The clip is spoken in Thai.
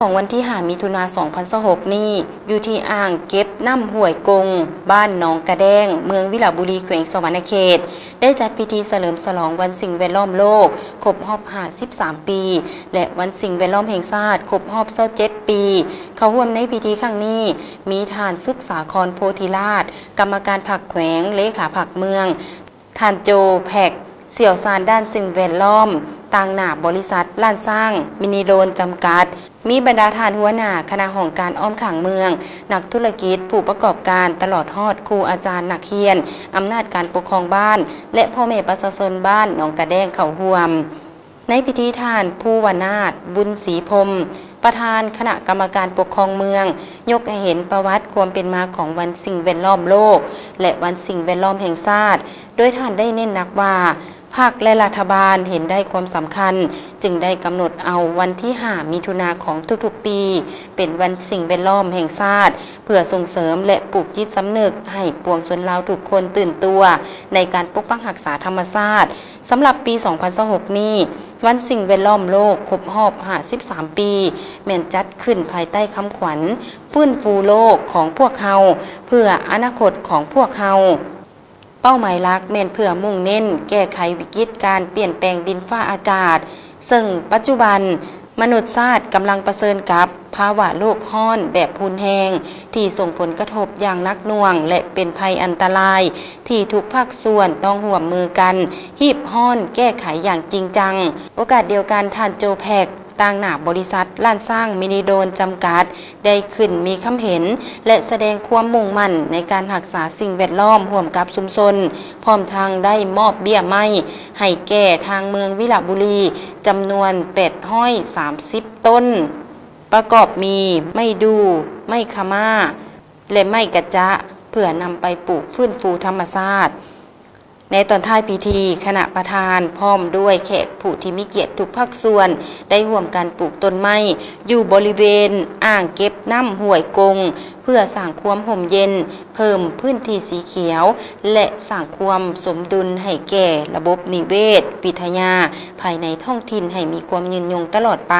ของวันที่5 มิถุนายน 2026 นี้อยู่ที่อ่างเก็บน้ำห้วยกงบ้านหนองกระแดงเมืองวิลาบุรีแขวงสวรรณเขตได้จัดพิธีเฉลิมฉลองวันสิ่งแวดล้อมโลกครบรอบ53 ปีและวันสิ่งแวดล้อมแห่งชาติครบรอบ27 ปีเข้าร่วมในพิธีครั้งนี้มีท่านสุขสาครโพธิราชกรรมการพรรคแขวงเลขาพรรคเมืองท่านโจแพกเสี่ยวซานด้านสิ่งแวดล้อมต่างหน้าบริษัทล้านสร้างมินิโดนจำกัดมีบรรดาทานหัวหน้าคณะของการอ้อมขังเมืองนักธุรกิจผู้ประกอบการตลอดฮอดครูอาจารย์นักเรียนอำนาจการปกครองบ้านและพ่อแม่ประชาชนบ้านหนองกระแดงเข้าร่วมในพิธีทานผู้วนาถบุญศรีพรมประธานคณะกรรมการปกครองเมืองยกให้เห็นประวัติความเป็นมาของวันสิ่งแวดล้อมโลกและวันสิ่งแวดล้อมแห่งชาติโดยท่านได้เน้นหนักว่าภาคและรัฐบาลเห็นได้ความสำคัญจึงได้กำหนดเอาวันที่5 มิถุนายนของทุกๆปีเป็นวันสิ่งแวดล้อมแห่งชาติเพื่อส่งเสริมและปลูกจิตสำนึกให้ปวงชนลาวทุกคนตื่นตัวในการปกป้องรักษาธรรมชาติสำหรับปี 2026 นี้วันสิ่งแวดล้อมโลกครบรอบ53 ปีแม่นจัดขึ้นภายใต้คำขวัญฟื้นฟูโลกของพวกเราเพื่ออนาคตของพวกเราเป้าหมายหลักแม่นเพื่อมุ่งเน้นแก้ไขวิกฤตการเปลี่ยนแปลงดินฟ้าอากาศซึ่งปัจจุบันมนุษยชาติกำลังประเสริญกับภาวะโลกร้อนแบบพูนแห้งที่ส่งผลกระทบอย่างหนักหน่วงและเป็นภัยอันตรายที่ทุกภาคส่วนต้องร่วมมือกันฮีบฮ้อนแก้ไขอย่างจริงจังโอกาสเดียวกันท่านโจแพกต่างหน้าบริษัทล้านสร้างมินิโดนจำกัดได้ขึ้นมีคำเห็นและแสดงความมุ่งมั่นในการรักษาสิ่งแวดล้อมร่วมกับชุมชนพร้อมทางได้มอบเบี้ยไม้ให้แก่ทางเมืองวิลาบุรีจำนวน830 ต้นประกอบมีไม้ดูไม้ขม่าและไม้กระจะเพื่อนำไปปลูกฟื้นฟูธรรมชาติในตอนท้ายพิธีคณะประธานพร้อมด้วยแขกผู้ที่มีเกียรติทุกภาคส่วนได้ร่วมกันปลูกต้นไม้อยู่บริเวณอ่างเก็บน้ำห้วยกงเพื่อสร้างความห่มเย็นเพิ่มพื้นที่สีเขียวและสร้างความสมดุลให้แก่ระบบนิเวศวิทยาภายในท้องถิ่นให้มีความยืนยงตลอดไป